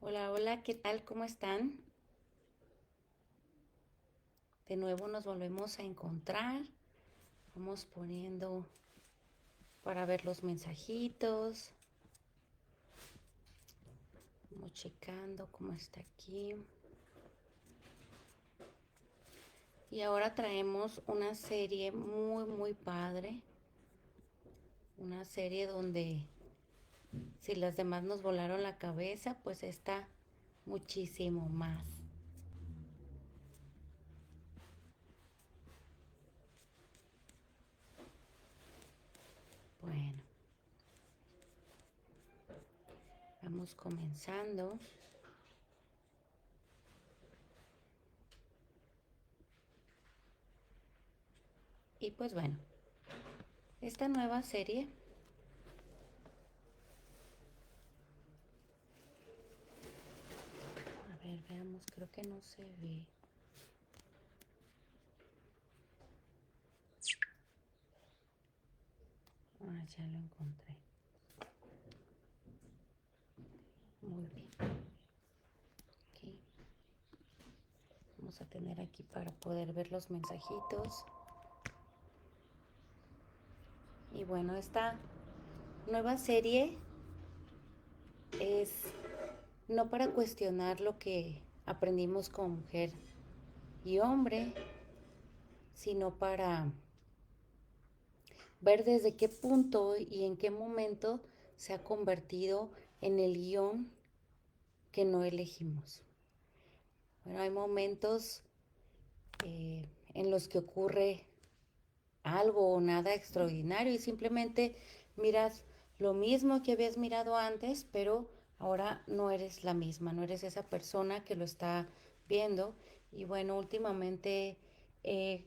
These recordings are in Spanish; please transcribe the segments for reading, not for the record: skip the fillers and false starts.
Hola, hola, ¿qué tal? ¿Cómo están? De nuevo nos volvemos a encontrar. Vamos poniendo para ver los mensajitos. Vamos checando cómo está aquí. Y ahora traemos una serie muy, muy padre. Una serie donde si las demás nos volaron la cabeza, pues está muchísimo más. Bueno, vamos comenzando. Y pues bueno, esta nueva serie, a ver, veamos, creo que no se ve. Ah, ya lo encontré. Muy bien. Aquí vamos a tener aquí para poder ver los mensajitos. Y bueno, esta nueva serie es no para cuestionar lo que aprendimos con mujer y hombre, sino para ver desde qué punto y en qué momento se ha convertido en el guión que no elegimos. Bueno, hay momentos en los que ocurre algo o nada extraordinario y simplemente miras lo mismo que habías mirado antes, pero ahora no eres la misma, no eres esa persona que lo está viendo. Y bueno, últimamente he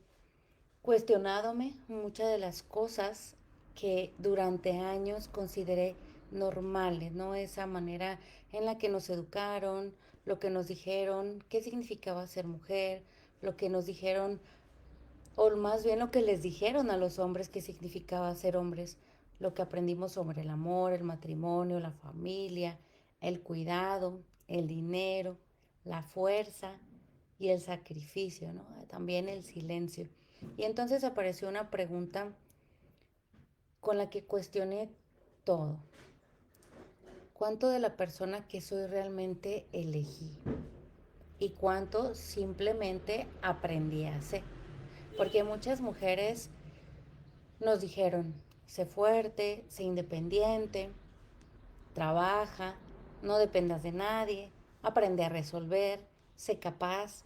cuestionadome muchas de las cosas que durante años consideré normales, ¿no? Esa manera en la que nos educaron, lo que nos dijeron, qué significaba ser mujer, lo que nos dijeron o más bien lo que les dijeron a los hombres que significaba ser hombres, lo que aprendimos sobre el amor, el matrimonio, la familia, el cuidado, el dinero, la fuerza y el sacrificio, ¿no? También el silencio. Y entonces apareció una pregunta con la que cuestioné todo. ¿Cuánto de la persona que soy realmente elegí? ¿Y cuánto simplemente aprendí a hacer? Porque muchas mujeres nos dijeron, sé fuerte, sé independiente, trabaja, no dependas de nadie, aprende a resolver, sé capaz.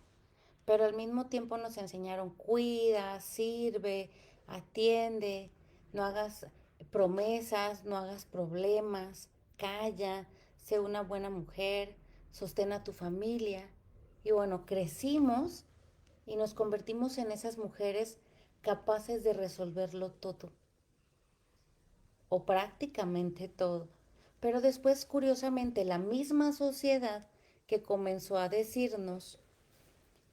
Pero al mismo tiempo nos enseñaron, cuida, sirve, atiende, no hagas promesas, no hagas problemas, calla, sé una buena mujer, sostén a tu familia. Y bueno, crecimos y nos convertimos en esas mujeres capaces de resolverlo todo o prácticamente todo. Pero después, curiosamente, la misma sociedad que comenzó a decirnos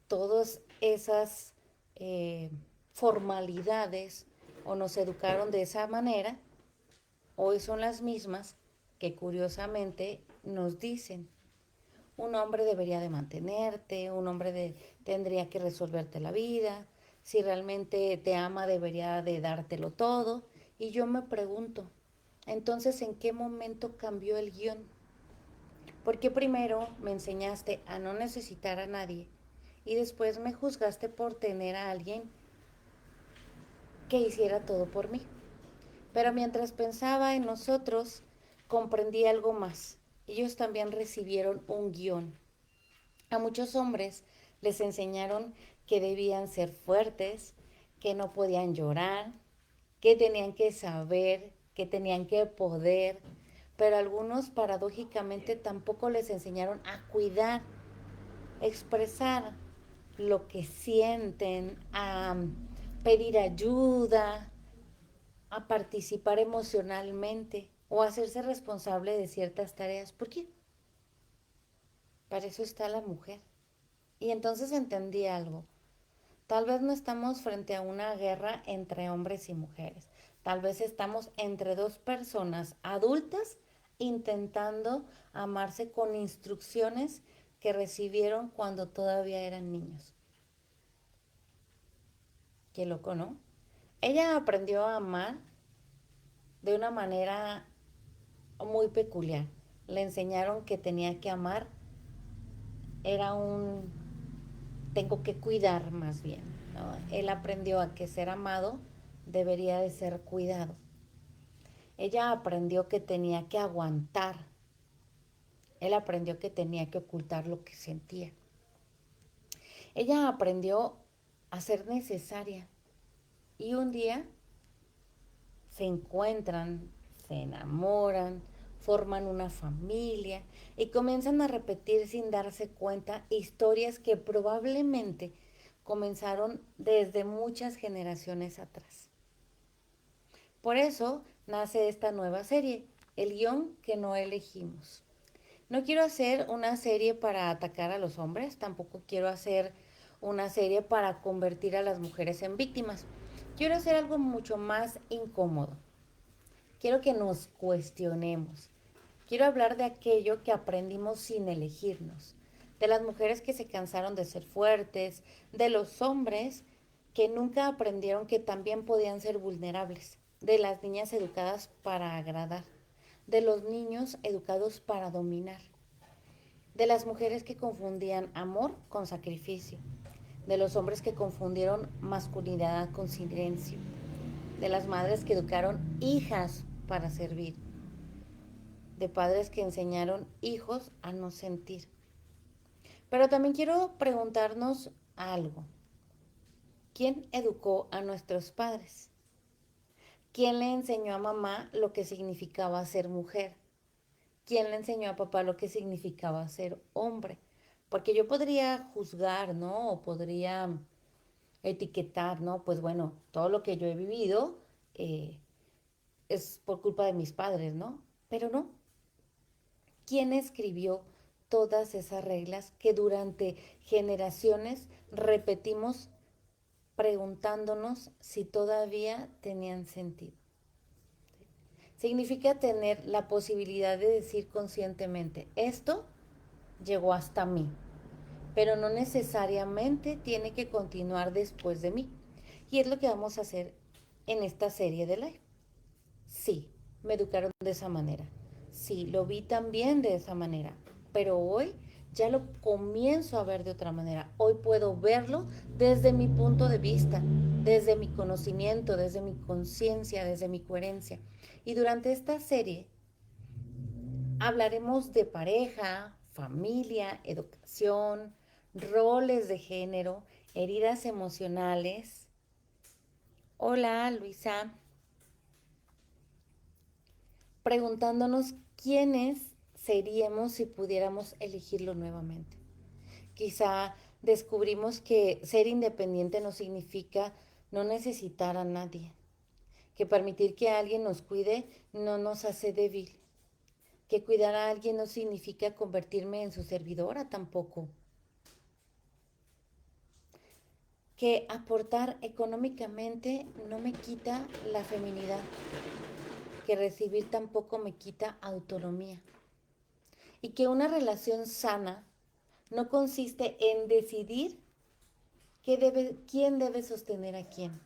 todas esas eh, formalidades o nos educaron de esa manera, hoy son las mismas que curiosamente nos dicen, un hombre debería de mantenerte, tendría que resolverte la vida, si realmente te ama debería de dártelo todo. Y yo me pregunto, entonces, ¿en qué momento cambió el guión? Porque primero me enseñaste a no necesitar a nadie y después me juzgaste por tener a alguien que hiciera todo por mí. Pero mientras pensaba en nosotros, comprendí algo más. Ellos también recibieron un guión. A muchos hombres les enseñaron que debían ser fuertes, que no podían llorar, que tenían que saber, que tenían que poder, pero algunos paradójicamente tampoco les enseñaron a cuidar, a expresar lo que sienten, a pedir ayuda, a participar emocionalmente o a hacerse responsable de ciertas tareas. ¿Por qué? Para eso está la mujer. Y entonces entendí algo. Tal vez no estamos frente a una guerra entre hombres y mujeres. Tal vez estamos entre dos personas adultas intentando amarse con instrucciones que recibieron cuando todavía eran niños. Qué loco, ¿no? Ella aprendió a amar de una manera muy peculiar. Le enseñaron que tenía que amar, era un tengo que cuidar más bien, ¿no? Él aprendió a que ser amado debería de ser cuidado. Ella aprendió que tenía que aguantar. Él aprendió que tenía que ocultar lo que sentía. Ella aprendió a ser necesaria. Y un día se encuentran, se enamoran, forman una familia y comienzan a repetir sin darse cuenta historias que probablemente comenzaron desde muchas generaciones atrás. Por eso nace esta nueva serie, El guión que no elegimos. No quiero hacer una serie para atacar a los hombres, tampoco quiero hacer una serie para convertir a las mujeres en víctimas. Quiero hacer algo mucho más incómodo. Quiero que nos cuestionemos. Quiero hablar de aquello que aprendimos sin elegirnos. De las mujeres que se cansaron de ser fuertes, de los hombres que nunca aprendieron que también podían ser vulnerables, de las niñas educadas para agradar, de los niños educados para dominar, de las mujeres que confundían amor con sacrificio, de los hombres que confundieron masculinidad con silencio, de las madres que educaron hijas para servir, de padres que enseñaron hijos a no sentir. Pero también quiero preguntarnos algo. ¿Quién educó a nuestros padres? ¿Quién le enseñó a mamá lo que significaba ser mujer? ¿Quién le enseñó a papá lo que significaba ser hombre? Porque yo podría juzgar, ¿no? O podría etiquetar, ¿no? Pues bueno, todo lo que yo he vivido es por culpa de mis padres, ¿no? Pero no. ¿Quién escribió todas esas reglas que durante generaciones repetimos preguntándonos si todavía tenían sentido? Significa tener la posibilidad de decir conscientemente, esto llegó hasta mí, pero no necesariamente tiene que continuar después de mí. Y es lo que vamos a hacer en esta serie de live. Sí, me educaron de esa manera. Sí, lo vi también de esa manera. Pero hoy ya lo comienzo a ver de otra manera. Hoy puedo verlo desde mi punto de vista, desde mi conocimiento, desde mi conciencia, desde mi coherencia. Y durante esta serie hablaremos de pareja, familia, educación, roles de género, heridas emocionales. Hola, Luisa. Preguntándonos quiénes seríamos si pudiéramos elegirlo nuevamente. Quizá descubrimos que ser independiente no significa no necesitar a nadie, que permitir que alguien nos cuide no nos hace débil, que cuidar a alguien no significa convertirme en su servidora tampoco, que aportar económicamente no me quita la feminidad, que recibir tampoco me quita autonomía y que una relación sana no consiste en decidir quién debe sostener a quién.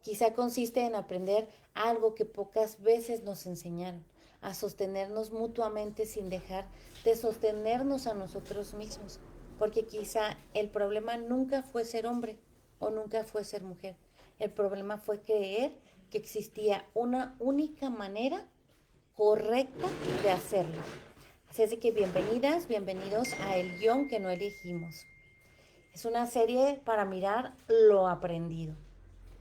Quizá consiste en aprender algo que pocas veces nos enseñaron, a sostenernos mutuamente sin dejar de sostenernos a nosotros mismos. Porque quizá el problema nunca fue ser hombre o nunca fue ser mujer. El problema fue creer que existía una única manera correcta de hacerlo. Así es de que bienvenidas, bienvenidos a El guión que no elegimos. Es una serie para mirar lo aprendido,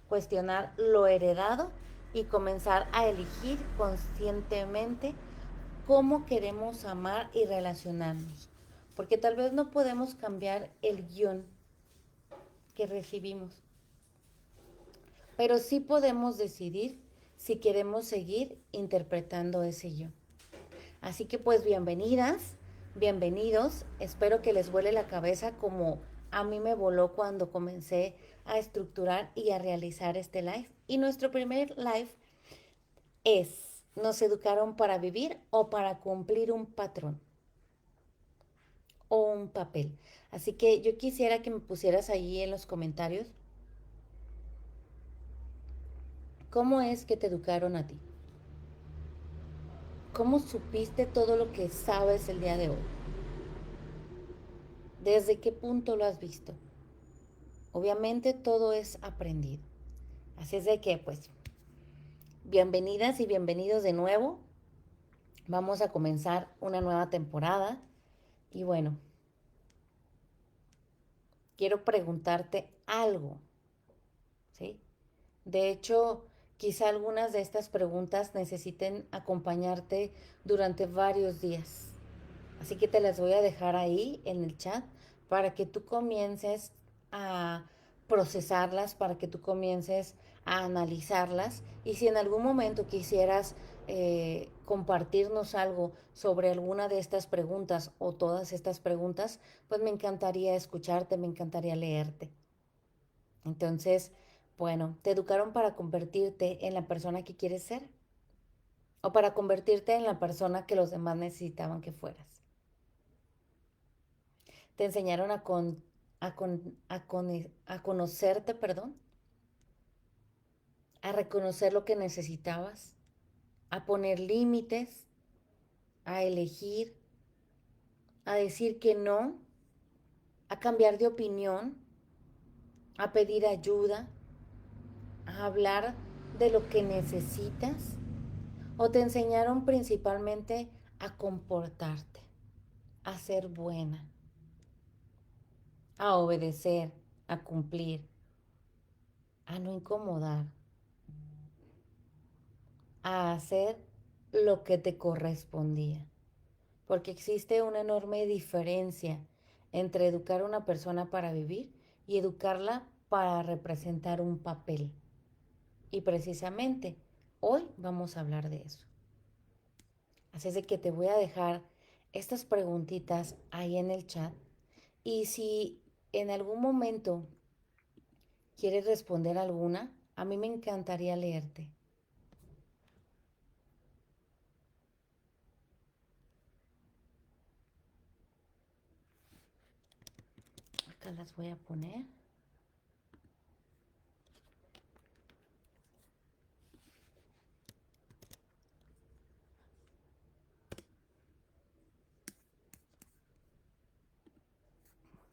cuestionar lo heredado y comenzar a elegir conscientemente cómo queremos amar y relacionarnos. Porque tal vez no podemos cambiar el guión que recibimos, pero sí podemos decidir si queremos seguir interpretando ese guión. Así que pues bienvenidas, bienvenidos. Espero que les vuele la cabeza como a mí me voló cuando comencé a estructurar y a realizar este live. Y nuestro primer live es nos educaron para vivir o para cumplir un patrón o un papel. Así que yo quisiera que me pusieras ahí en los comentarios cómo es que te educaron a ti. ¿Cómo supiste todo lo que sabes el día de hoy? ¿Desde qué punto lo has visto? Obviamente todo es aprendido. Así es de que, pues, bienvenidas y bienvenidos de nuevo. Vamos a comenzar una nueva temporada. Y bueno, quiero preguntarte algo, ¿sí? De hecho, quizá algunas de estas preguntas necesiten acompañarte durante varios días. Así que te las voy a dejar ahí en el chat para que tú comiences a procesarlas, para que tú comiences a analizarlas. Y si en algún momento quisieras compartirnos algo sobre alguna de estas preguntas o todas estas preguntas, pues me encantaría escucharte, me encantaría leerte. Entonces, bueno, ¿te educaron para convertirte en la persona que quieres ser? ¿O para convertirte en la persona que los demás necesitaban que fueras? ¿Te enseñaron a conocerte, perdón? ¿A reconocer lo que necesitabas? ¿A poner límites? ¿A elegir? ¿A decir que no? ¿A cambiar de opinión? ¿A pedir ayuda? ¿A hablar de lo que necesitas? ¿O te enseñaron principalmente a comportarte, a ser buena, a obedecer, a cumplir, a no incomodar, a hacer lo que te correspondía? Porque existe una enorme diferencia entre educar a una persona para vivir y educarla para representar un papel. Y precisamente hoy vamos a hablar de eso. Así es de que te voy a dejar estas preguntitas ahí en el chat. Y si en algún momento quieres responder alguna, a mí me encantaría leerte. Acá las voy a poner.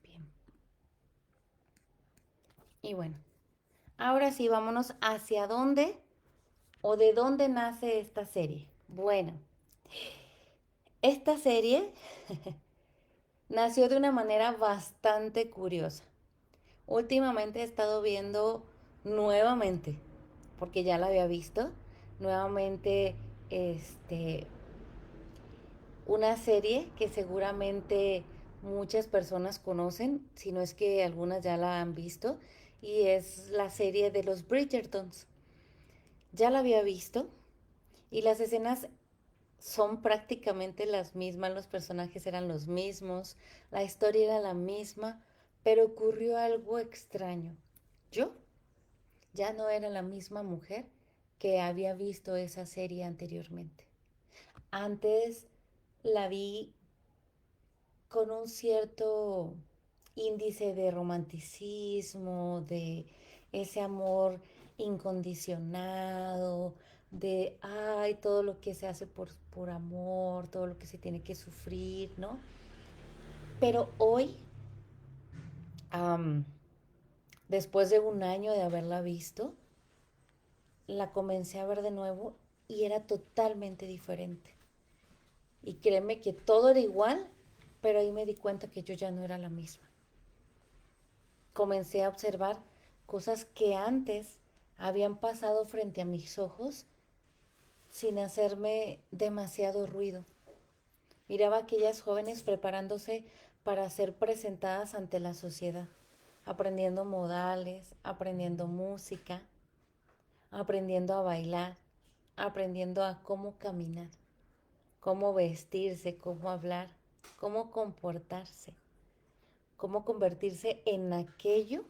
Bien. Y bueno, ahora sí, vámonos hacia dónde o de dónde nace esta serie. Bueno, esta serie nació de una manera bastante curiosa. Últimamente he estado viendo nuevamente, porque ya la había visto, nuevamente una serie que seguramente muchas personas conocen, si no es que algunas ya la han visto, y es la serie de los Bridgertons. Ya la había visto y las escenas son prácticamente las mismas, los personajes eran los mismos, la historia era la misma, pero ocurrió algo extraño. Yo ya no era la misma mujer que había visto esa serie anteriormente. Antes la vi con un cierto índice de romanticismo, de ese amor incondicionado, de, ay, todo lo que se hace por amor, todo lo que se tiene que sufrir, ¿no? Pero hoy, um, después de un año de haberla visto, la comencé a ver de nuevo y era totalmente diferente. Y créeme que todo era igual, pero ahí me di cuenta que yo ya no era la misma. Comencé a observar cosas que antes habían pasado frente a mis ojos sin hacerme demasiado ruido. Miraba a aquellas jóvenes preparándose para ser presentadas ante la sociedad, aprendiendo modales, aprendiendo música, aprendiendo a bailar, aprendiendo a cómo caminar, cómo vestirse, cómo hablar, cómo comportarse, cómo convertirse en aquello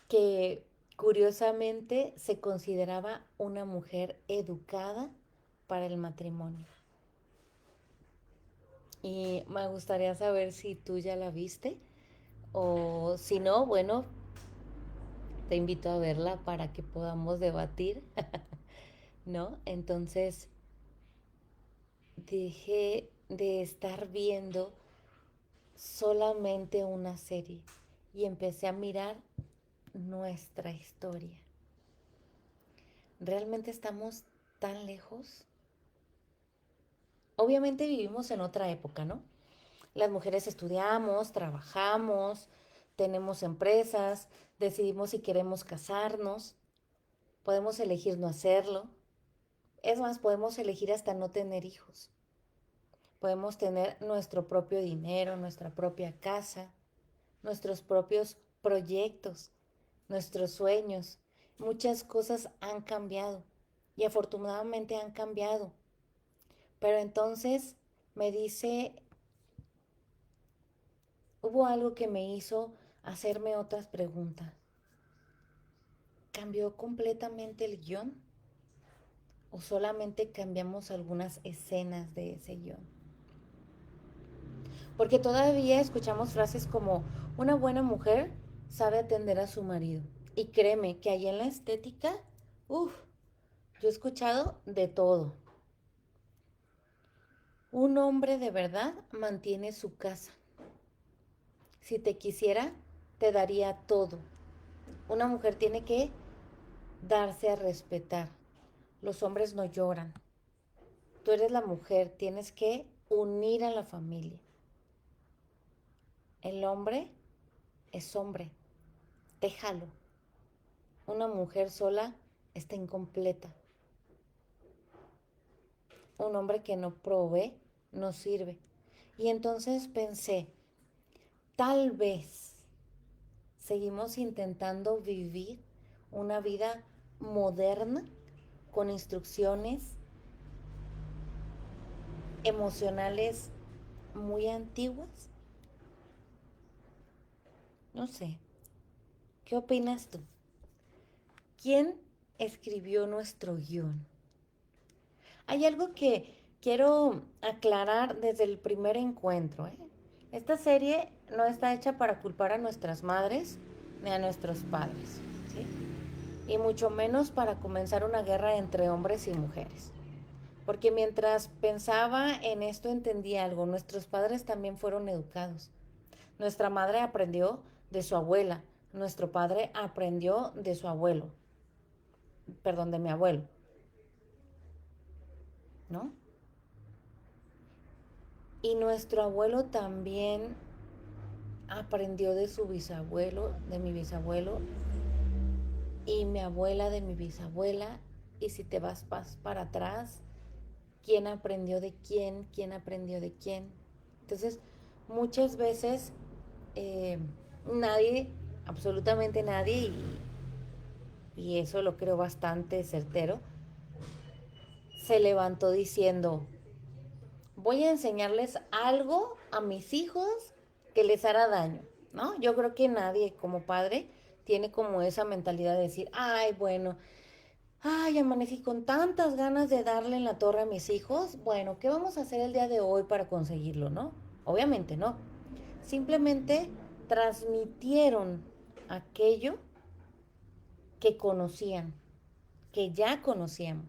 que curiosamente se consideraba una mujer educada para el matrimonio. Y me gustaría saber si tú ya la viste o si no, bueno, te invito a verla para que podamos debatir, ¿no? Entonces, dejé de estar viendo solamente una serie y empecé a mirar nuestra historia. ¿Realmente estamos tan lejos? Obviamente vivimos en otra época, ¿no? Las mujeres estudiamos, trabajamos, tenemos empresas, decidimos si queremos casarnos, podemos elegir no hacerlo. Es más, podemos elegir hasta no tener hijos. Podemos tener nuestro propio dinero, nuestra propia casa, nuestros propios proyectos, nuestros sueños. Muchas cosas han cambiado y afortunadamente han cambiado. Pero entonces me dice, hubo algo que me hizo hacerme otras preguntas. ¿Cambió completamente el guión? ¿O solamente cambiamos algunas escenas de ese guión? Porque todavía escuchamos frases como una buena mujer sabe atender a su marido. Y créeme que ahí en la estética, uff, yo he escuchado de todo. Un hombre de verdad mantiene su casa. Si te quisiera, te daría todo. Una mujer tiene que darse a respetar. Los hombres no lloran. Tú eres la mujer, tienes que unir a la familia. El hombre es hombre, déjalo. Una mujer sola está incompleta. Un hombre que no provee no sirve. Y entonces pensé, tal vez seguimos intentando vivir una vida moderna con instrucciones emocionales muy antiguas. No sé, ¿qué opinas tú? ¿Quién escribió nuestro guión? Hay algo que quiero aclarar desde el primer encuentro, ¿eh? Esta serie no está hecha para culpar a nuestras madres ni a nuestros padres, ¿sí? Y mucho menos para comenzar una guerra entre hombres y mujeres. Porque mientras pensaba en esto entendí algo, nuestros padres también fueron educados. Nuestra madre aprendió de su abuela, nuestro padre aprendió de su abuelo, perdón, de mi abuelo, ¿no? Y nuestro abuelo también aprendió de su bisabuelo, de mi bisabuelo, y mi abuela de mi bisabuela. Y si te vas para atrás, ¿quién aprendió de quién? ¿Quién aprendió de quién? Entonces, muchas veces eh, nadie, absolutamente nadie, y eso lo creo bastante certero, se levantó diciendo, voy a enseñarles algo a mis hijos que les hará daño, ¿no? Yo creo que nadie como padre tiene como esa mentalidad de decir, ay, bueno, ay, amanecí con tantas ganas de darle en la torre a mis hijos, bueno, ¿qué vamos a hacer el día de hoy para conseguirlo, no? Obviamente no. Simplemente transmitieron aquello que conocían, que ya conocíamos.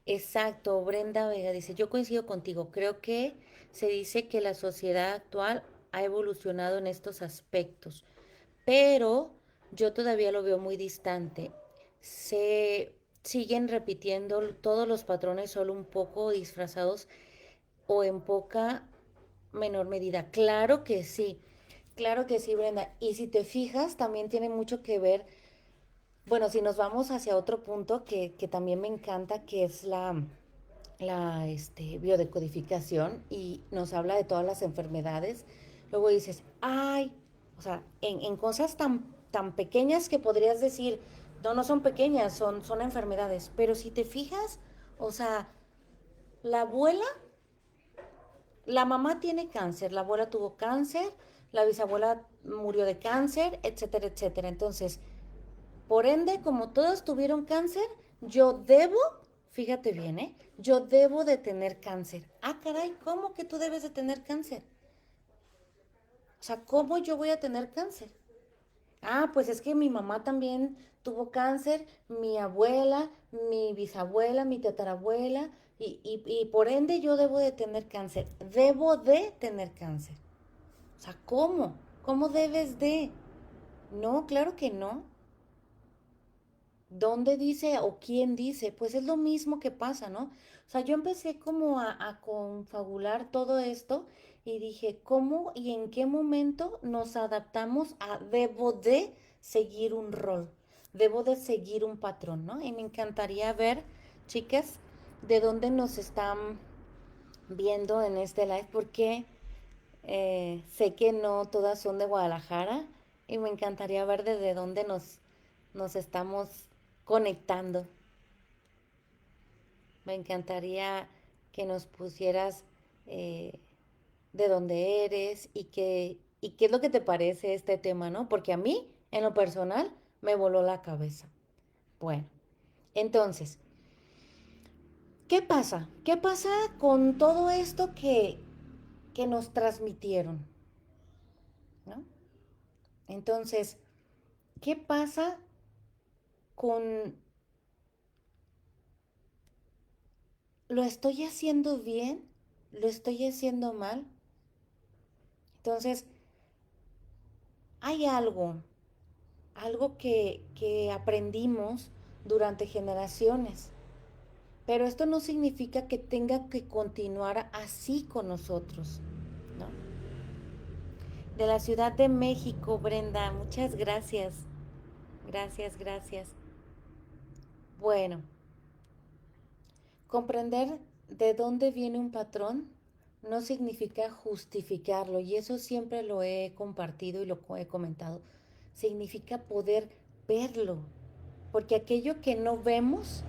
Exacto, Brenda Vega dice, yo coincido contigo, creo que se dice que la sociedad actual ha evolucionado en estos aspectos, pero yo todavía lo veo muy distante. Se siguen repitiendo todos los patrones solo un poco disfrazados o en poca menor medida. Claro que sí, Brenda. Y si te fijas, también tiene mucho que ver, bueno, si nos vamos hacia otro punto que también me encanta, que es la biodecodificación y nos habla de todas las enfermedades, luego dices, ay, o sea, en cosas tan pequeñas que podrías decir, no, no son pequeñas, son enfermedades, pero si te fijas, o sea, la abuela, la mamá tiene cáncer, la abuela tuvo cáncer, la bisabuela murió de cáncer, etcétera, etcétera. Entonces, por ende, como todos tuvieron cáncer, yo debo fíjate bien, ¿eh? Yo debo de tener cáncer. Ah, caray, ¿cómo que tú debes de tener cáncer? O sea, ¿cómo yo voy a tener cáncer? Ah, pues es que mi mamá también tuvo cáncer, mi abuela, mi bisabuela, mi tatarabuela, y por ende yo debo de tener cáncer. Debo de tener cáncer. O sea, ¿cómo? ¿Cómo debes de? No, claro que no. ¿Dónde dice o quién dice? Pues es lo mismo que pasa, ¿no? O sea, yo empecé como a confabular todo esto y dije, ¿cómo y en qué momento nos adaptamos a debo de seguir un rol, debo de seguir un patrón, ¿no? Y me encantaría ver, chicas, de dónde nos están viendo en este live, porque sé que no todas son de Guadalajara y me encantaría ver desde dónde nos estamos conectando. Me encantaría que nos pusieras eh, de dónde eres y qué es lo que te parece este tema, ¿no? Porque a mí, en lo personal, me voló la cabeza. Bueno, entonces, ¿qué pasa? ¿Qué pasa con todo esto que nos transmitieron? ¿No? Entonces, ¿qué pasa con lo estoy haciendo bien? ¿Lo estoy haciendo mal? Entonces, hay algo que aprendimos durante generaciones, pero esto no significa que tenga que continuar así con nosotros, ¿no? De la Ciudad de México, Brenda, muchas gracias. Gracias, gracias. Bueno, comprender de dónde viene un patrón no significa justificarlo, y eso siempre lo he compartido y lo he comentado. Significa poder verlo, porque aquello que no vemos,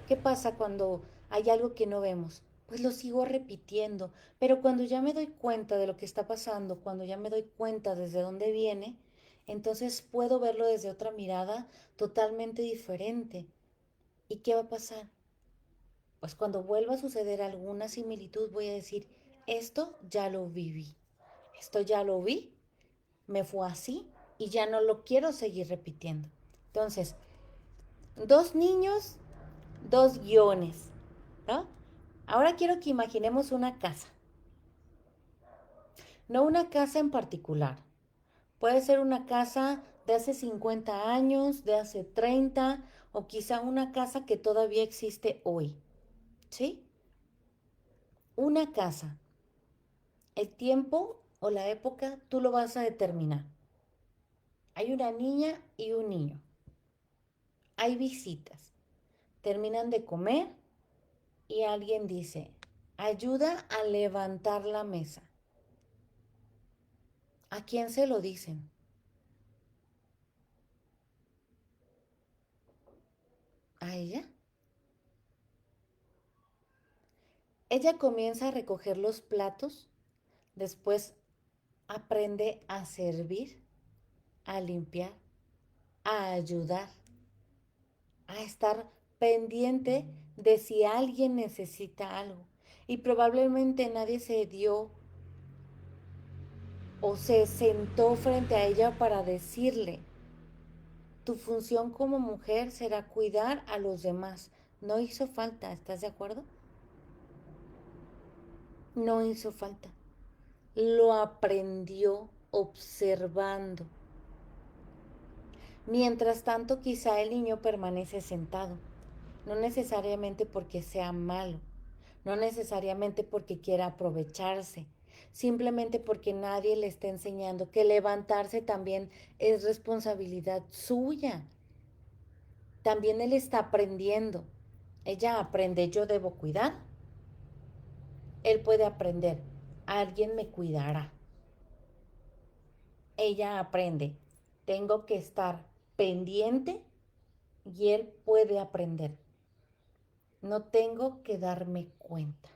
¿qué pasa cuando hay algo que no vemos? Pues lo sigo repitiendo, pero cuando ya me doy cuenta de lo que está pasando, cuando ya me doy cuenta desde dónde viene, entonces puedo verlo desde otra mirada totalmente diferente. ¿Y qué va a pasar? Pues cuando vuelva a suceder alguna similitud voy a decir, esto ya lo viví, esto ya lo vi, me fue así y ya no lo quiero seguir repitiendo. Entonces, dos niños, dos guiones, ¿no? Ahora quiero que imaginemos una casa, no una casa en particular. Puede ser una casa de hace 50 años, de hace 30, o quizá una casa que todavía existe hoy, ¿sí? Una casa. El tiempo o la época tú lo vas a determinar. Hay una niña y un niño. Hay visitas. Terminan de comer y alguien dice, ayuda a levantar la mesa. ¿A quién se lo dicen? ¿A ella? Ella comienza a recoger los platos, después aprende a servir, a limpiar, a ayudar, a estar pendiente de si alguien necesita algo. Y probablemente nadie se dio o se sentó frente a ella para decirle, tu función como mujer será cuidar a los demás. No hizo falta, ¿estás de acuerdo? No hizo falta. Lo aprendió observando. Mientras tanto, quizá el niño permanece sentado, no necesariamente porque sea malo, no necesariamente porque quiera aprovecharse, simplemente porque nadie le está enseñando que levantarse también es responsabilidad suya. También él está aprendiendo. Ella aprende, yo debo cuidar. Él puede aprender, alguien me cuidará. Ella aprende, tengo que estar pendiente y él puede aprender. No tengo que darme cuenta.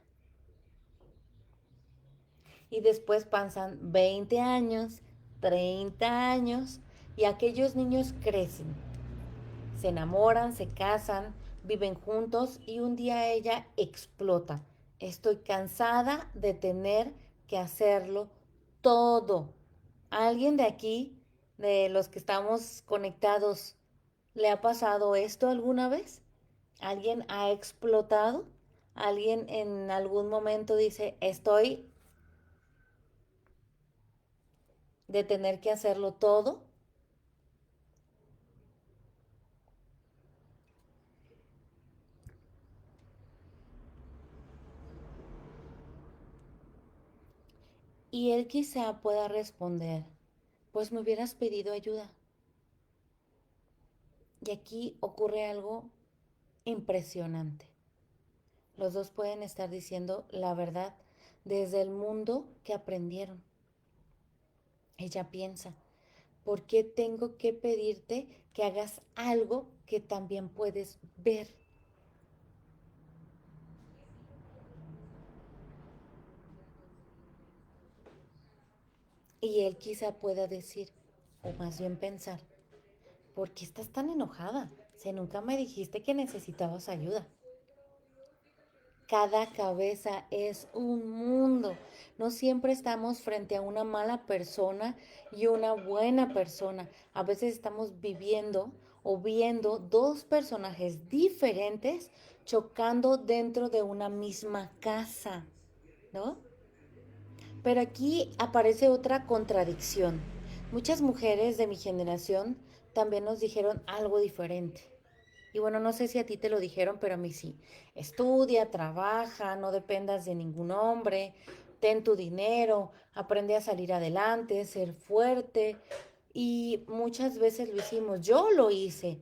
Y después pasan 20 años, 30 años y aquellos niños crecen, se enamoran, se casan, viven juntos y un día ella explota. Estoy cansada de tener que hacerlo todo. ¿A alguien de aquí, de los que estamos conectados, le ha pasado esto alguna vez? ¿Alguien ha explotado? ¿Alguien en algún momento dice, estoy de tener que hacerlo todo? Y él quizá pueda responder, pues me hubieras pedido ayuda. Y aquí ocurre algo impresionante. Los dos pueden estar diciendo la verdad desde el mundo que aprendieron. Ella piensa, ¿por qué tengo que pedirte que hagas algo que también puedes ver? Y él quizá pueda decir, o más bien pensar, ¿por qué estás tan enojada? Si nunca me dijiste que necesitabas ayuda. Cada cabeza es un mundo. No siempre estamos frente a una mala persona y una buena persona. A veces estamos viviendo o viendo dos personajes diferentes chocando dentro de una misma casa, ¿no? Pero aquí aparece otra contradicción. Muchas mujeres de mi generación también nos dijeron algo diferente. Y bueno, no sé si a ti te lo dijeron, pero a mí sí. Estudia, trabaja, no dependas de ningún hombre, ten tu dinero, aprende a salir adelante, ser fuerte. Y muchas veces lo hicimos, yo lo hice.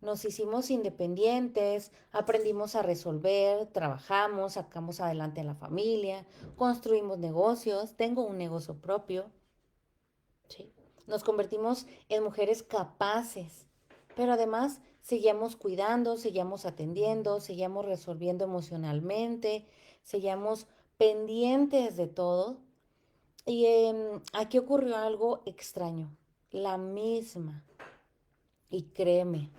Nos hicimos independientes, aprendimos a resolver, trabajamos, sacamos adelante a la familia, construimos negocios, tengo un negocio propio, ¿sí? Nos convertimos en mujeres capaces, pero además seguíamos cuidando, seguíamos atendiendo, seguíamos resolviendo emocionalmente, seguíamos pendientes de todo. Y aquí ocurrió algo extraño, la misma. Y créeme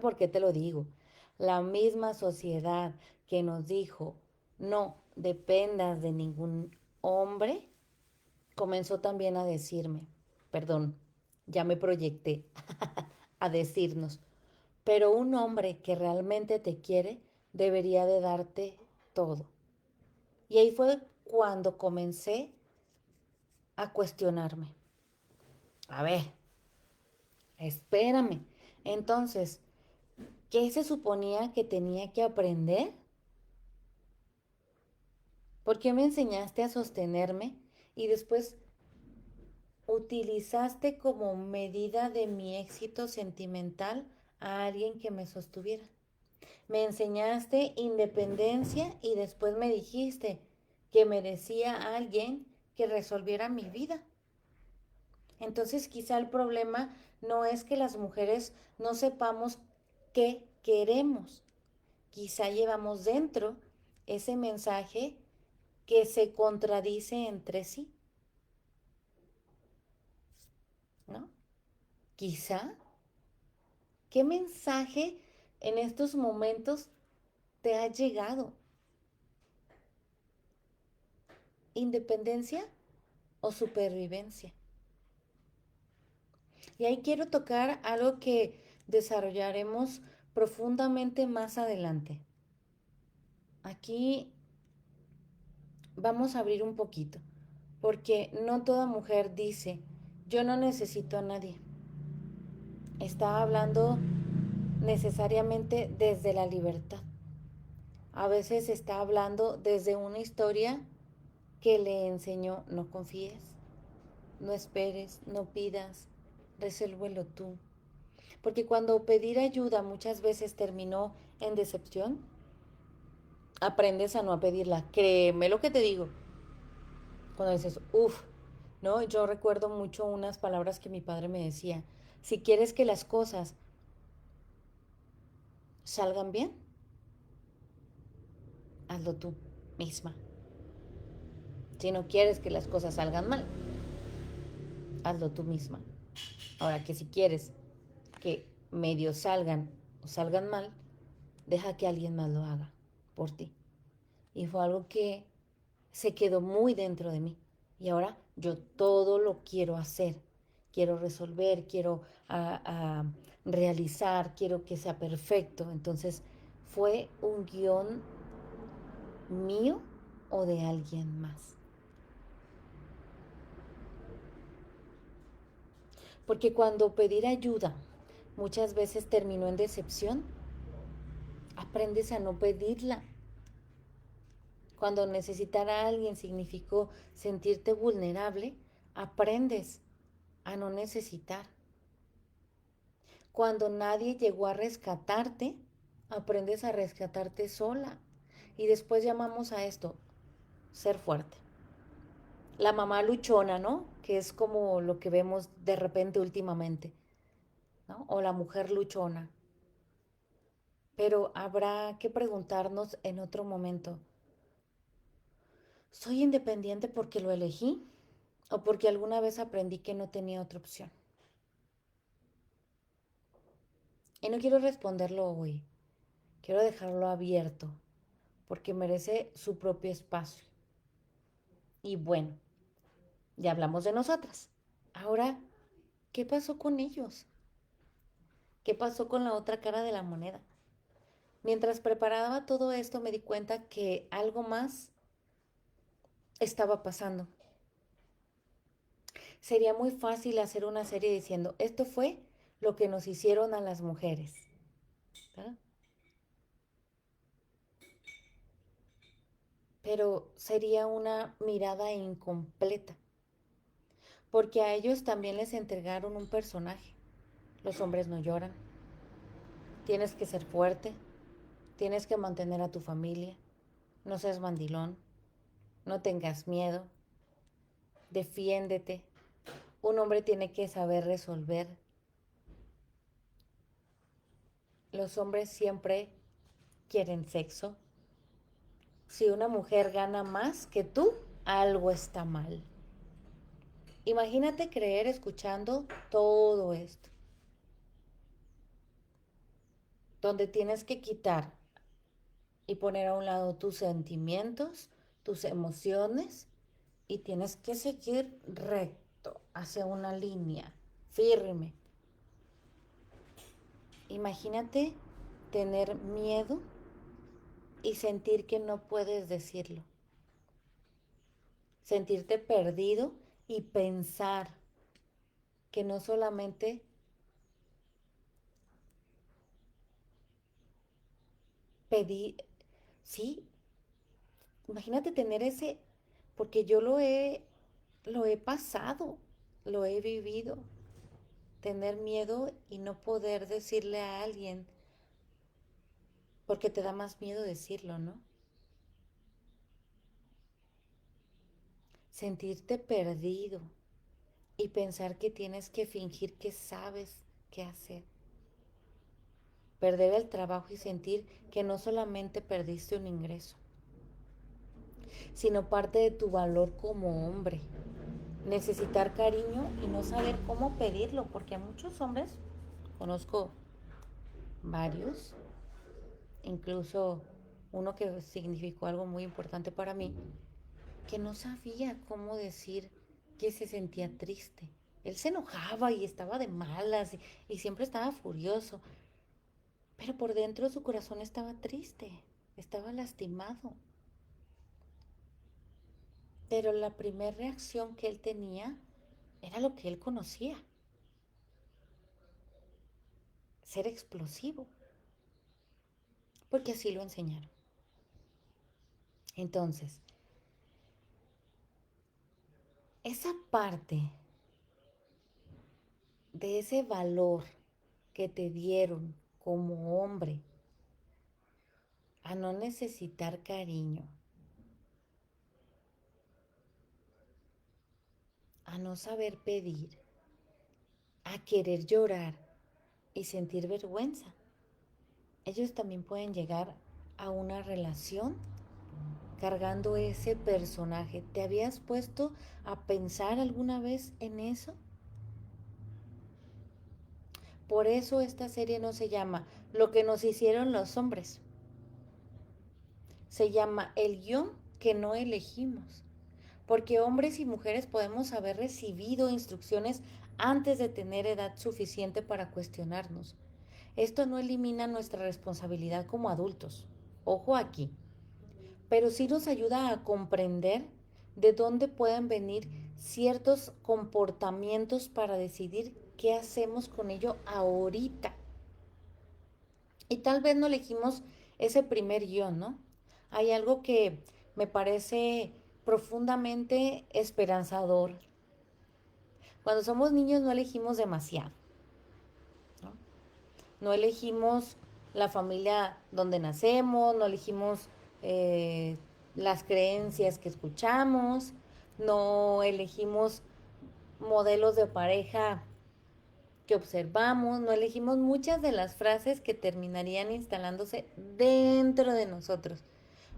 porque te lo digo, la misma sociedad que nos dijo, no dependas de ningún hombre, comenzó también a decirme, perdón, ya me proyecté, a decirnos, pero un hombre que realmente te quiere debería de darte todo. Y ahí fue cuando comencé a cuestionarme. A ver, espérame. Entonces, ¿qué se suponía que tenía que aprender? ¿Por qué me enseñaste a sostenerme y después utilizaste como medida de mi éxito sentimental a alguien que me sostuviera? Me enseñaste independencia y después me dijiste que merecía a alguien que resolviera mi vida. Entonces quizá el problema no es que las mujeres no sepamos qué queremos. Quizá llevamos dentro ese mensaje que se contradice entre sí, ¿no? Quizá, ¿qué mensaje en estos momentos te ha llegado? ¿Independencia o supervivencia? Y ahí quiero tocar algo que desarrollaremos profundamente más adelante. Aquí vamos a abrir un poquito, porque no toda mujer dice, yo no necesito a nadie. Está hablando necesariamente desde la libertad. A veces está hablando desde una historia que le enseñó, no confíes, no esperes, no pidas, resuélvelo tú. Porque cuando pedir ayuda muchas veces terminó en decepción, aprendes a no pedirla. Créeme lo que te digo. Cuando dices, uff, ¿no? Yo recuerdo mucho unas palabras que mi padre me decía. Si quieres que las cosas salgan bien, hazlo tú misma. Si no quieres que las cosas salgan mal, hazlo tú misma. Ahora que si quieres que medio salgan o salgan mal, Deja que alguien más lo haga por ti. Y fue algo que se quedó muy dentro de mí. Y ahora yo todo lo quiero hacer. Quiero resolver, quiero realizar, quiero que sea perfecto. Entonces, ¿fue un guión mío o de alguien más? Porque cuando pedir ayuda muchas veces terminó en decepción, aprendes a no pedirla. Cuando necesitar a alguien significó sentirte vulnerable, aprendes a no necesitar. Cuando nadie llegó a rescatarte, aprendes a rescatarte sola. Y después llamamos a esto ser fuerte. La mamá luchona, ¿no? Que es como lo que vemos de repente últimamente, ¿no? O la mujer luchona. Pero habrá que preguntarnos en otro momento, ¿soy independiente porque lo elegí o porque alguna vez aprendí que no tenía otra opción? Y no quiero responderlo hoy, quiero dejarlo abierto porque merece su propio espacio. Y bueno, ya hablamos de nosotras. Ahora, ¿qué pasó con ellos? ¿Qué pasó con la otra cara de la moneda? Mientras preparaba todo esto me di cuenta que algo más estaba pasando. Sería muy fácil hacer una serie diciendo, esto fue lo que nos hicieron a las mujeres, ¿verdad? Pero sería una mirada incompleta, porque a ellos también les entregaron un personaje. Los hombres no lloran, tienes que ser fuerte, tienes que mantener a tu familia, no seas mandilón, no tengas miedo, defiéndete. Un hombre tiene que saber resolver. Los hombres siempre quieren sexo. Si una mujer gana más que tú, algo está mal. Imagínate creer escuchando todo esto, donde tienes que quitar y poner a un lado tus sentimientos, tus emociones, y tienes que seguir recto hacia una línea firme. Imagínate tener miedo y sentir que no puedes decirlo. Sentirte perdido y pensar que no solamente pedí, sí, imagínate tener ese, porque yo lo he pasado, lo he vivido, tener miedo y no poder decirle a alguien, porque te da más miedo decirlo, ¿no? Sentirte perdido y pensar que tienes que fingir que sabes qué hacer. Perder el trabajo y sentir que no solamente perdiste un ingreso, sino parte de tu valor como hombre. Necesitar cariño y no saber cómo pedirlo, porque a muchos hombres, conozco varios, incluso uno que significó algo muy importante para mí, que no sabía cómo decir que se sentía triste. Él se enojaba y estaba de malas y siempre estaba furioso, pero por dentro su corazón estaba triste, estaba lastimado. Pero la primera reacción que él tenía era lo que él conocía, ser explosivo, porque así lo enseñaron. Entonces, esa parte de ese valor que te dieron como hombre a no necesitar cariño, a no saber pedir, a querer llorar y sentir vergüenza. Ellos también pueden llegar a una relación cargando ese personaje. ¿Te habías puesto a pensar alguna vez en eso? Por eso esta serie no se llama Lo que nos hicieron los hombres. Se llama El guión que no elegimos. Porque hombres y mujeres podemos haber recibido instrucciones antes de tener edad suficiente para cuestionarnos. Esto no elimina nuestra responsabilidad como adultos. Ojo aquí. Pero sí nos ayuda a comprender de dónde pueden venir ciertos comportamientos para decidir qué hacemos con ello ahorita. Y tal vez no elegimos ese primer guión, ¿no? Hay algo que me parece profundamente esperanzador. Cuando somos niños no elegimos demasiado, ¿no? No elegimos la familia donde nacemos, no elegimos eh, las creencias que escuchamos, no elegimos modelos de pareja que observamos, no elegimos muchas de las frases que terminarían instalándose dentro de nosotros.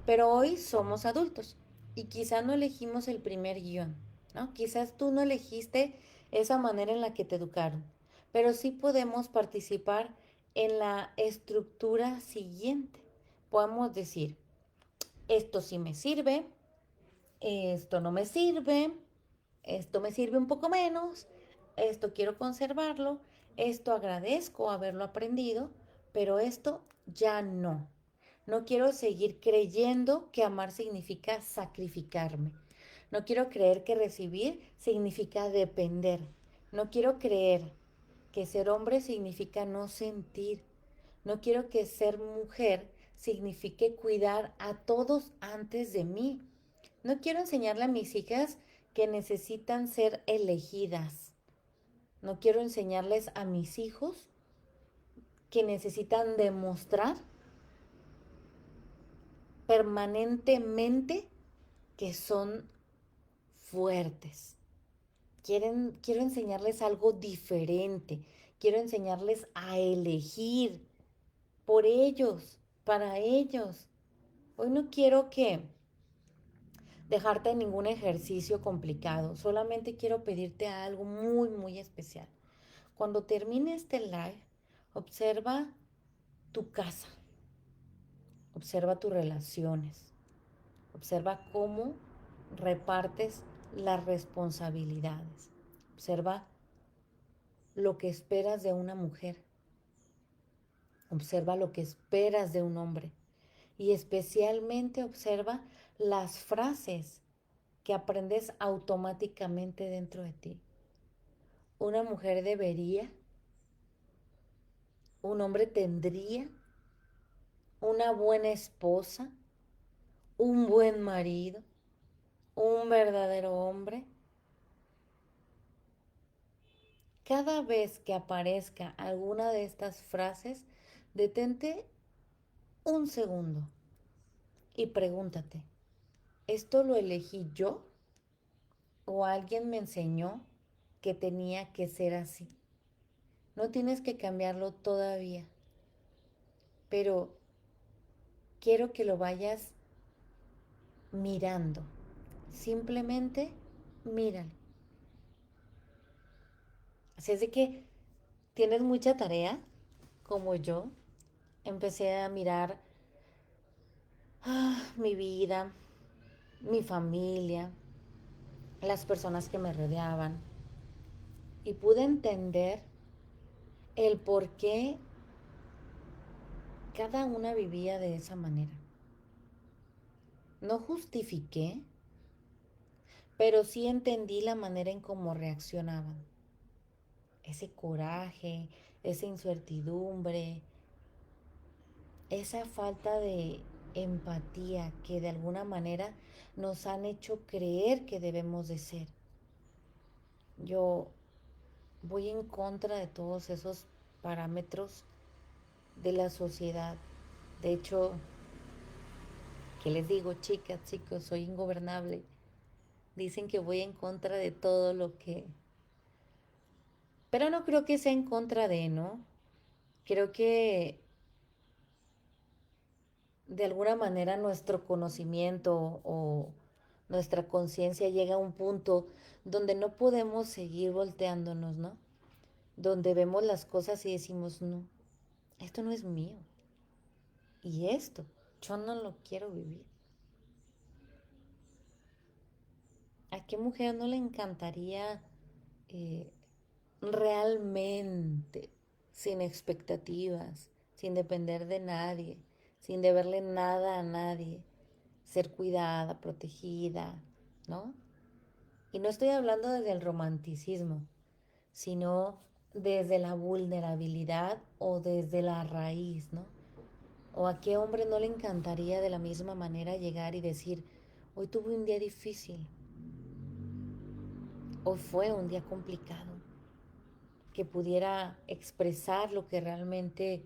Pero hoy somos adultos y quizás no elegimos el primer guión, ¿no? Quizás tú no elegiste esa manera en la que te educaron, pero sí podemos participar en la estructura siguiente. Podemos decir, esto sí me sirve, esto no me sirve, esto me sirve un poco menos, esto quiero conservarlo, esto agradezco haberlo aprendido, pero esto ya no. No quiero seguir creyendo que amar significa sacrificarme. No quiero creer que recibir significa depender. No quiero creer que ser hombre significa no sentir. No quiero que ser mujer signifique cuidar a todos antes de mí. No quiero enseñarle a mis hijas que necesitan ser elegidas. No quiero enseñarles a mis hijos que necesitan demostrar permanentemente que son fuertes. Quiero enseñarles algo diferente. Quiero enseñarles a elegir por ellos, para ellos. Hoy no quiero que dejarte ningún ejercicio complicado. Solamente quiero pedirte algo muy, muy especial. Cuando termine este live, observa tu casa, observa tus relaciones, observa cómo repartes las responsabilidades, observa lo que esperas de una mujer, observa lo que esperas de un hombre y especialmente observa las frases que aprendes automáticamente dentro de ti. Una mujer debería, un hombre tendría, una buena esposa, un buen marido, un verdadero hombre. Cada vez que aparezca alguna de estas frases, detente un segundo y pregúntate, ¿esto lo elegí yo o alguien me enseñó que tenía que ser así? No tienes que cambiarlo todavía, pero quiero que lo vayas mirando. Simplemente míralo. Así es de que tienes mucha tarea, como yo. Empecé a mirar mi vida, mi familia, las personas que me rodeaban. Y pude entender el por qué cada una vivía de esa manera. No justifiqué, pero sí entendí la manera en cómo reaccionaban. Ese coraje, esa incertidumbre, esa falta de empatía que de alguna manera nos han hecho creer que debemos de ser. Yo voy en contra de todos esos parámetros de la sociedad. De hecho, ¿qué les digo, chicas, chicos? Soy ingobernable. Dicen que voy en contra de todo lo que... Pero no creo que sea en contra de, ¿no? Creo que de alguna manera nuestro conocimiento o nuestra conciencia llega a un punto donde no podemos seguir volteándonos, ¿no? donde vemos las cosas y decimos, no, esto no es mío. Y esto, yo no lo quiero vivir. ¿A qué mujer no le encantaría eh, realmente, sin expectativas, sin depender de nadie, sin deberle nada a nadie, ser cuidada, protegida, ¿no? Y no estoy hablando desde el romanticismo, sino desde la vulnerabilidad o desde la raíz, ¿no? ¿O a qué hombre no le encantaría de la misma manera llegar y decir, hoy tuve un día difícil, hoy fue un día complicado, que pudiera expresar lo que realmente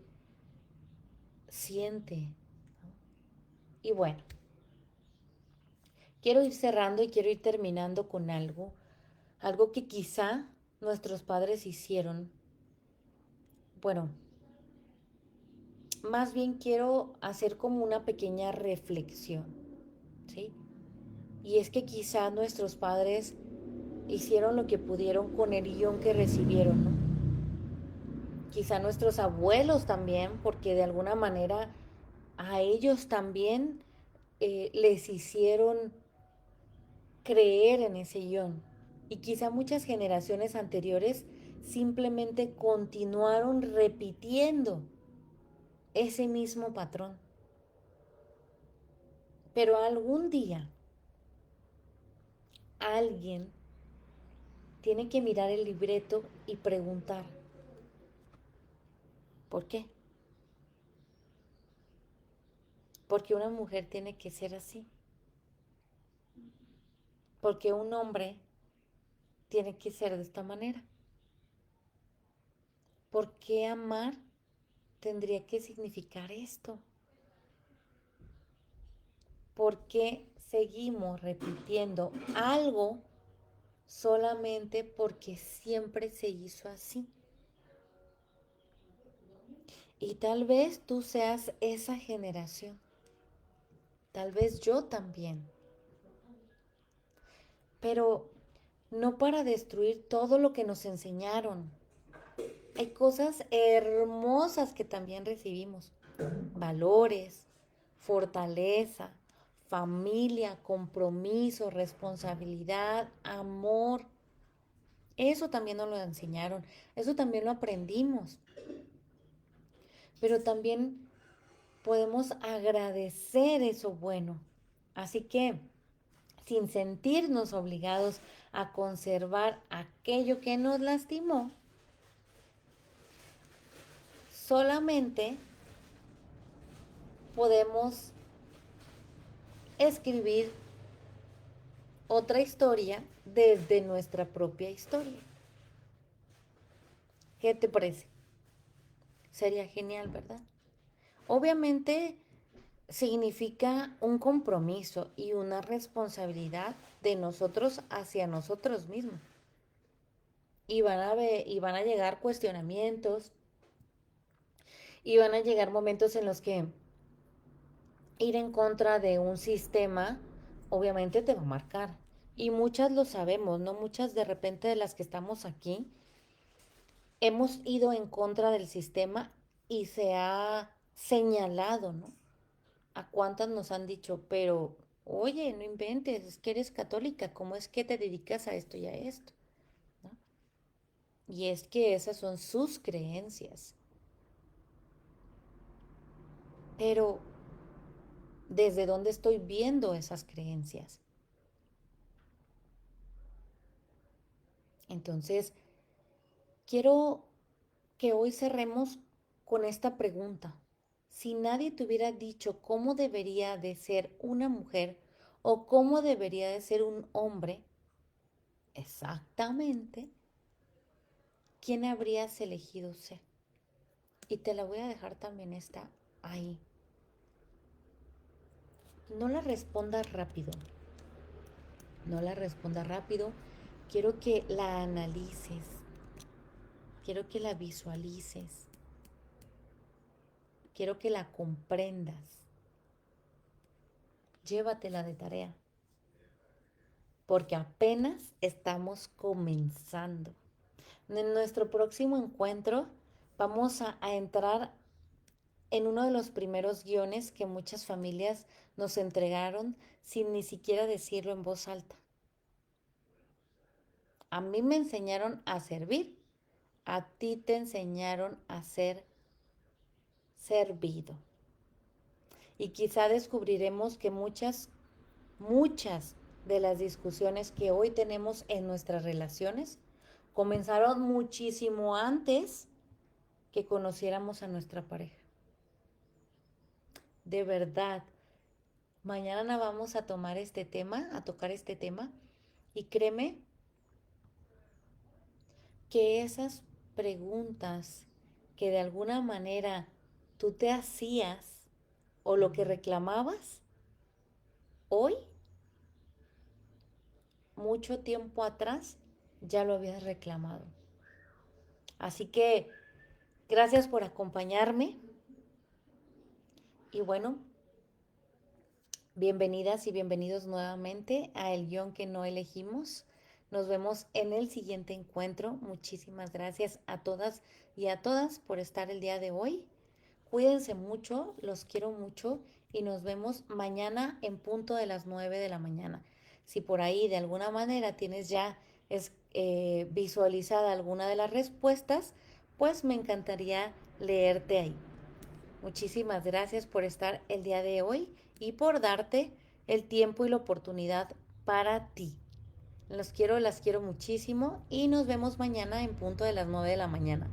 siente, ¿no? Y bueno, quiero ir cerrando y quiero ir terminando con algo que quizá nuestros padres hicieron. Bueno, más bien quiero hacer como una pequeña reflexión, ¿sí? Y es que quizá nuestros padres hicieron lo que pudieron con el guión que recibieron, ¿no? Quizá nuestros abuelos también, porque de alguna manera a ellos también les hicieron creer en ese guión. Y quizá muchas generaciones anteriores simplemente continuaron repitiendo ese mismo patrón. Pero algún día alguien tiene que mirar el libreto y preguntar, ¿por qué? Porque una mujer tiene que ser así. Porque un hombre tiene que ser de esta manera. ¿Por qué amar tendría que significar esto? ¿Por qué seguimos repitiendo algo solamente porque siempre se hizo así? Y tal vez tú seas esa generación, tal vez yo también, pero no para destruir todo lo que nos enseñaron. Hay cosas hermosas que también recibimos, valores, fortaleza, familia, compromiso, responsabilidad, amor. Eso también nos lo enseñaron, eso también lo aprendimos, pero también podemos agradecer eso bueno. Así que, sin sentirnos obligados a conservar aquello que nos lastimó, solamente podemos escribir otra historia desde nuestra propia historia. ¿Qué te parece? Sería genial, ¿verdad? Obviamente significa un compromiso y una responsabilidad de nosotros hacia nosotros mismos. Y van a llegar cuestionamientos y van a llegar momentos en los que ir en contra de un sistema obviamente te va a marcar. Y muchas lo sabemos, ¿no? Muchas de repente de las que estamos aquí hemos ido en contra del sistema y se ha señalado, ¿no? A cuántas nos han dicho, pero oye, no inventes, es que eres católica, ¿cómo es que te dedicas a esto y a esto? ¿No? Y es que esas son sus creencias. Pero, ¿desde dónde estoy viendo esas creencias? Entonces, quiero que hoy cerremos con esta pregunta. Si nadie te hubiera dicho cómo debería de ser una mujer o cómo debería de ser un hombre, exactamente, ¿quién habrías elegido ser? Y te la voy a dejar también esta ahí. No la respondas rápido. No la respondas rápido. Quiero que la analices. Quiero que la visualices. Quiero que la comprendas. Llévatela de tarea. Porque apenas estamos comenzando. En nuestro próximo encuentro vamos a entrar en uno de los primeros guiones que muchas familias nos entregaron sin ni siquiera decirlo en voz alta. A mí me enseñaron a servir, a ti te enseñaron a ser servido. Y quizá descubriremos que muchas de las discusiones que hoy tenemos en nuestras relaciones comenzaron muchísimo antes que conociéramos a nuestra pareja. De verdad, mañana vamos a tomar este tema, a tocar este tema, y créeme que esas preguntas que de alguna manera tú te hacías o lo que reclamabas, hoy, mucho tiempo atrás, ya lo habías reclamado. Así que gracias por acompañarme y bueno, bienvenidas y bienvenidos nuevamente a El Guión que no elegimos. Nos vemos en el siguiente encuentro. Muchísimas gracias a todas y a todas por estar el día de hoy. Cuídense mucho, los quiero mucho y nos vemos mañana en punto de las 9 de la mañana. Si por ahí de alguna manera tienes ya visualizada alguna de las respuestas, pues me encantaría leerte ahí. Muchísimas gracias por estar el día de hoy y por darte el tiempo y la oportunidad para ti. Los quiero, las quiero muchísimo y nos vemos mañana en punto de las 9 de la mañana.